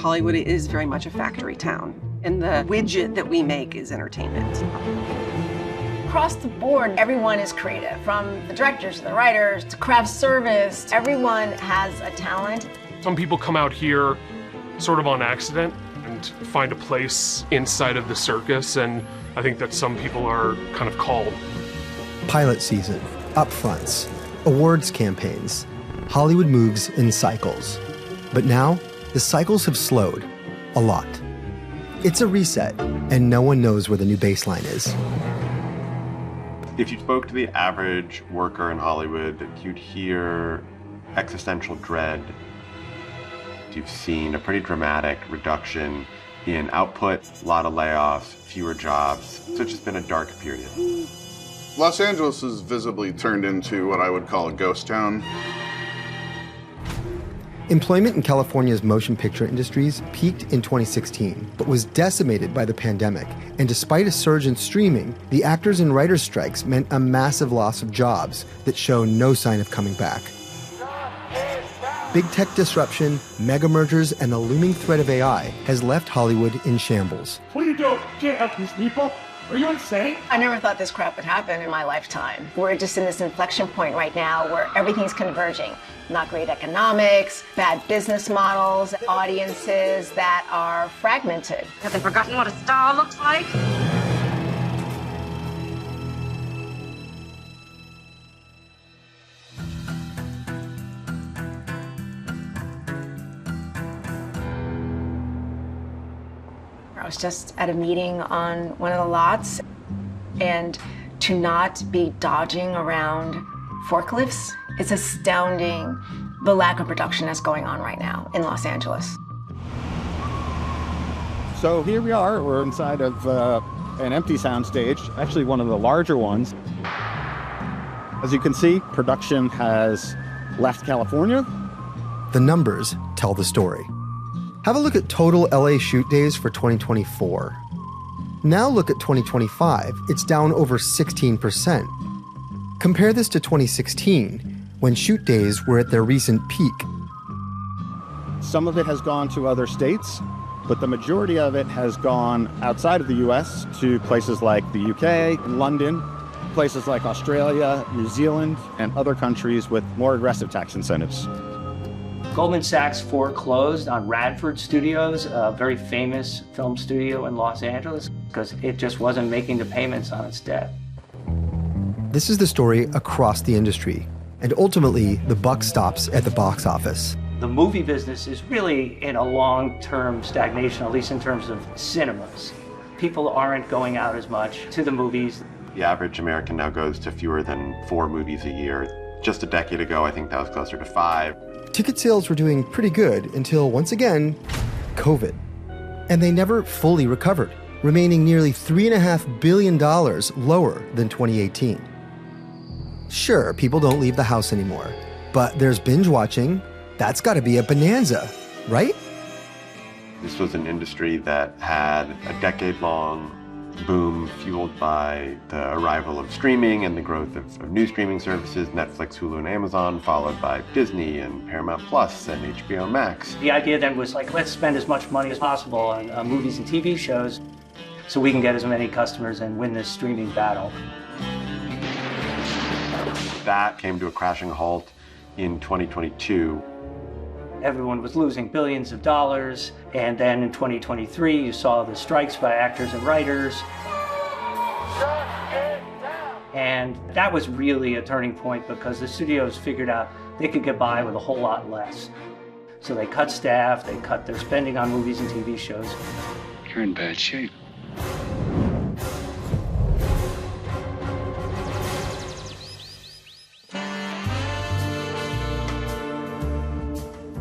Hollywood is very much a factory town, and the widget that we make is entertainment. Across the board, everyone is creative, from the directors to the writers to craft service. Everyone has a talent. Some people come out here sort of on accident and find a place inside of the circus, and I think that some people are kind of called. Pilot season, upfronts, awards campaigns. Hollywood moves in cycles. But now, the cycles have slowed a lot. It's a reset, and no one knows where the new baseline is. If you spoke to the average worker in Hollywood, you'd hear existential dread. You've seen a pretty dramatic reduction in output, a lot of layoffs, fewer jobs. So it's just been a dark period. Los Angeles has visibly turned into what I would call a ghost town. Employment in California's motion picture industries peaked in 2016, but was decimated by the pandemic. And despite a surge in streaming, the actors and writers' strikes meant a massive loss of jobs that show no sign of coming back. Big tech disruption, mega mergers, and the looming threat of AI has left Hollywood in shambles. What are you doing? You can't help these people. Are you insane? I never thought this crap would happen in my lifetime. We're just in this inflection point right now where everything's converging. Not great economics, bad business models, audiences that are fragmented. Have they forgotten what a star looks like? I was just at a meeting on one of the lots, and to not be dodging around forklifts, it's astounding the lack of production that's going on right now in Los Angeles. So here we are, we're inside of an empty soundstage, actually one of the larger ones. As you can see, production has left California. The numbers tell the story. Have a look at total LA shoot days for 2024. Now look at 2025, it's down over 16%. Compare this to 2016, when shoot days were at their recent peak. Some of it has gone to other states, but the majority of it has gone outside of the US to places like the UK, London, places like Australia, New Zealand, and other countries with more aggressive tax incentives. Goldman Sachs foreclosed on Radford Studios, a very famous film studio in Los Angeles, because it just wasn't making the payments on its debt. This is the story across the industry, and ultimately, the buck stops at the box office. The movie business is really in a long-term stagnation, at least in terms of cinemas. People aren't going out as much to the movies. The average American now goes to fewer than 4 movies a year. Just a decade ago, I think that was closer to 5. Ticket sales were doing pretty good until, once again, COVID. And they never fully recovered, remaining nearly $3.5 billion lower than 2018. Sure, people don't leave the house anymore, but there's binge watching. That's got to be a bonanza, right? This was an industry that had a decade-long boom fueled by the arrival of streaming and the growth of new streaming services, Netflix, Hulu, and Amazon, followed by Disney and Paramount Plus and HBO Max. The idea then was like, let's spend as much money as possible on movies and TV shows so we can get as many customers and win this streaming battle. That came to a crashing halt in 2022. Everyone was losing billions of dollars, and then in 2023 you saw the strikes by actors and writers. And that was really a turning point because the studios figured out they could get by with a whole lot less. So they cut staff, they cut their spending on movies and TV shows. You're in bad shape.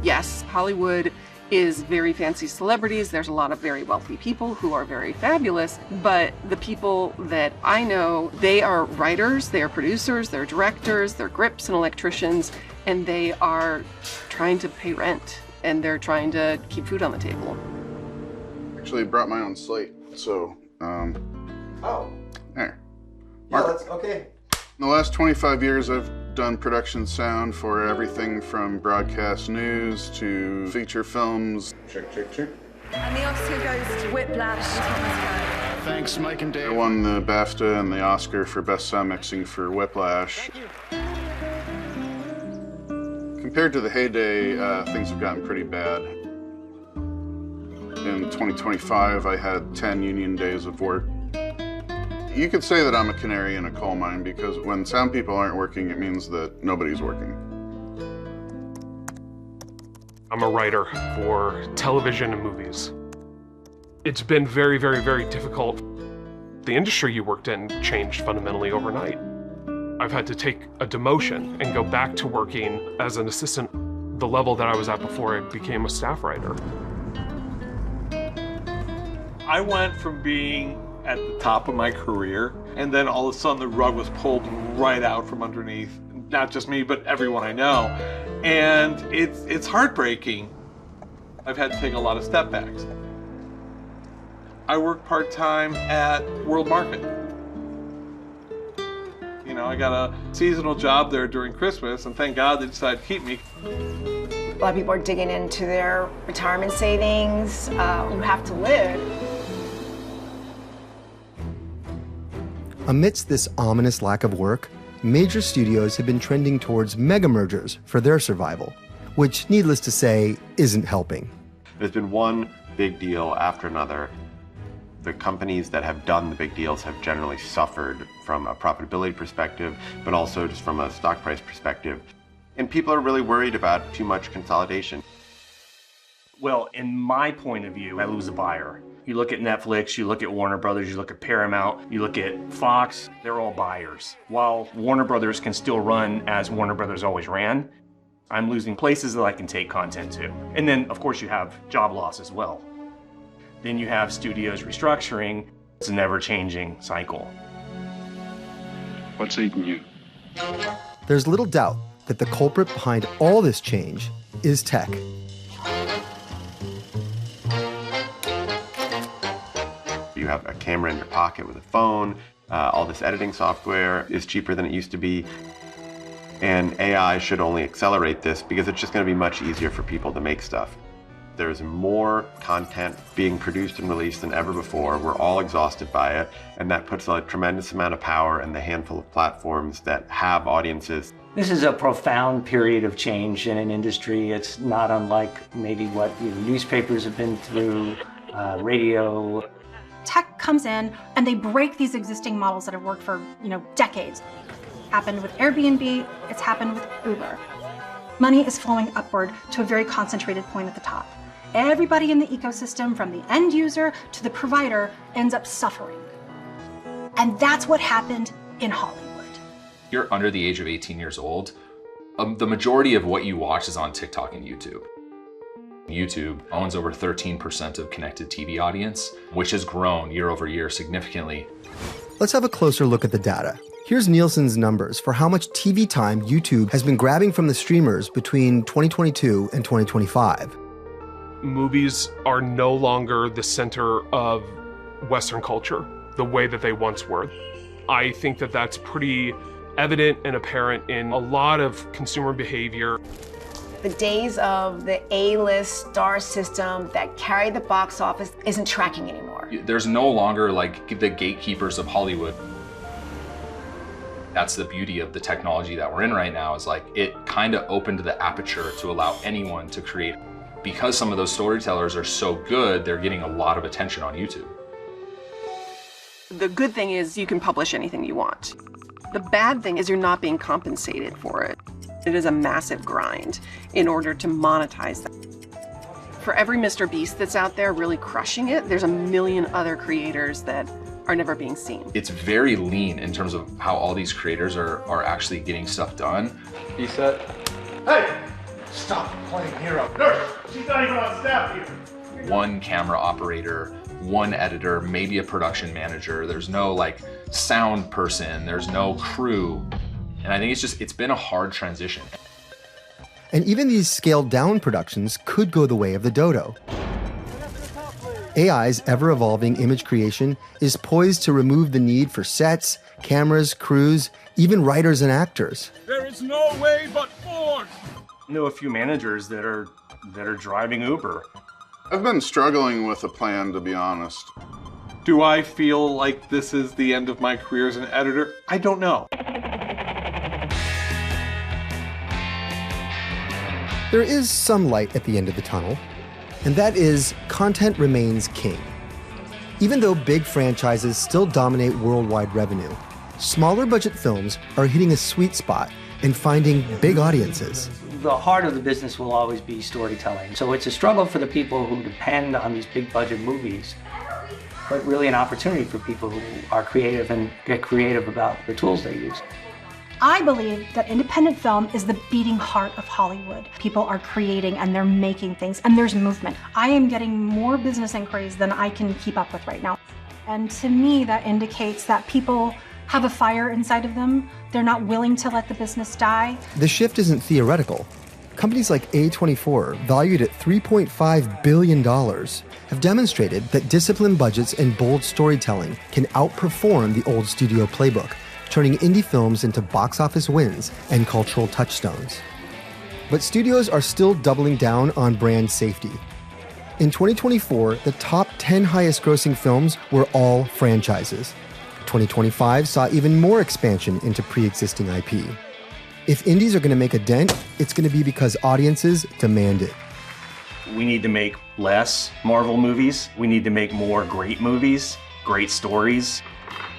Yes, Hollywood is very fancy celebrities. There's a lot of very wealthy people who are very fabulous, but the people that I know, they are writers, they are producers, they're directors, they're grips and electricians, and they are trying to pay rent, and they're trying to keep food on the table. Actually brought my own slate, so, Oh. There. Yeah, that's okay. In the last 25 years, I've done production sound for everything from broadcast news to feature films. Check, check, check. And the Oscar goes to Whiplash. Thanks, Mike and Dave. I won the BAFTA and the Oscar for Best Sound Mixing for Whiplash. Compared to the heyday, things have gotten pretty bad. In 2025, I had 10 union days of work. You could say that I'm a canary in a coal mine because when sound people aren't working, it means that nobody's working. I'm a writer for television and movies. It's been very, very, very difficult. The industry you worked in changed fundamentally overnight. I've had to take a demotion and go back to working as an assistant, the level that I was at before I became a staff writer. I went from being at the top of my career, and then all of a sudden the rug was pulled right out from underneath, not just me, but everyone I know. And it's heartbreaking. I've had to take a lot of step backs. I work part-time at World Market. You know, I got a seasonal job there during Christmas, and thank God they decided to keep me. A lot of people are digging into their retirement savings. You have to live. Amidst this ominous lack of work, major studios have been trending towards mega mergers for their survival, which, needless to say, isn't helping. There's been one big deal after another. The companies that have done the big deals have generally suffered from a profitability perspective, but also just from a stock price perspective. And people are really worried about too much consolidation. Well, in my point of view, I lose a buyer. You look at Netflix, you look at Warner Brothers, you look at Paramount, you look at Fox, they're all buyers. While Warner Brothers can still run as Warner Brothers always ran, I'm losing places that I can take content to. And then, of course, you have job loss as well. Then you have studios restructuring. It's a never-changing cycle. What's eating you? There's little doubt that the culprit behind all this change is tech. You have a camera in your pocket with a phone. All this editing software is cheaper than it used to be. And AI should only accelerate this because it's just going to be much easier for people to make stuff. There's more content being produced and released than ever before. We're all exhausted by it. And that puts a tremendous amount of power in the handful of platforms that have audiences. This is a profound period of change in an industry. It's not unlike maybe what newspapers have been through, radio. Tech comes in and they break these existing models that have worked for decades. Happened with Airbnb, it's happened with Uber. Money is flowing upward to a very concentrated point at the top. Everybody in the ecosystem, from the end user to the provider, ends up suffering. And that's what happened in Hollywood. You're under the age of 18 years old. The majority of what you watch is on TikTok and YouTube. YouTube owns over 13% of connected TV audience, which has grown year over year significantly. Let's have a closer look at the data. Here's Nielsen's numbers for how much TV time YouTube has been grabbing from the streamers between 2022 and 2025. Movies are no longer the center of Western culture the way that they once were. I think that that's pretty evident and apparent in a lot of consumer behavior. The days of the A-list star system that carried the box office isn't tracking anymore. There's no longer like the gatekeepers of Hollywood. That's the beauty of the technology that we're in right now, is like it kind of opened the aperture to allow anyone to create. Because some of those storytellers are so good, they're getting a lot of attention on YouTube. The good thing is you can publish anything you want. The bad thing is you're not being compensated for it. It is a massive grind in order to monetize that. For every Mr. Beast that's out there really crushing it, there's a million other creators that are never being seen. It's very lean in terms of how all these creators are actually getting stuff done. He said, hey, stop playing hero. Nurse, she's not even on staff here. One camera operator, one editor, maybe a production manager. There's no like sound person, there's no crew. And I think it's been a hard transition. And even these scaled down productions could go the way of the dodo. AI's ever-evolving image creation is poised to remove the need for sets, cameras, crews, even writers and actors. Very There is no way but forth. I know a few managers that are driving Uber. I've been struggling with a plan, to be honest. Do I feel like this is the end of my career as an editor? I don't know. There is some light at the end of the tunnel, and that is content remains king. Even though big franchises still dominate worldwide revenue, smaller budget films are hitting a sweet spot and finding big audiences. The heart of the business will always be storytelling. So it's a struggle for the people who depend on these big budget movies, but really an opportunity for people who are creative and get creative about the tools they use. I believe that independent film is the beating heart of Hollywood. People are creating and they're making things, and there's movement. I am getting more business inquiries than I can keep up with right now. And to me, that indicates that people have a fire inside of them. They're not willing to let the business die. The shift isn't theoretical. Companies like A24, valued at $3.5 billion, have demonstrated that disciplined budgets and bold storytelling can outperform the old studio playbook, turning indie films into box office wins and cultural touchstones. But studios are still doubling down on brand safety. In 2024, the top 10 highest grossing films were all franchises. 2025 saw even more expansion into pre-existing IP. If indies are going to make a dent, it's going to be because audiences demand it. We need to make less Marvel movies. We need to make more great movies, great stories.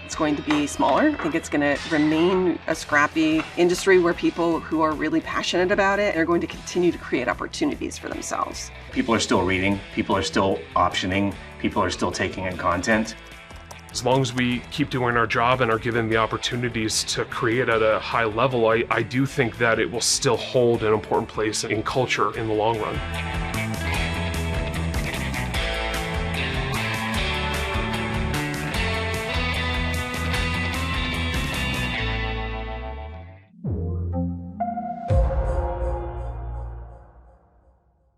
It's going to be smaller. I think it's going to remain a scrappy industry where people who are really passionate about it are going to continue to create opportunities for themselves. People are still reading, people are still optioning, people are still taking in content. As long as we keep doing our job and are given the opportunities to create at a high level, I do think that it will still hold an important place in culture in the long run.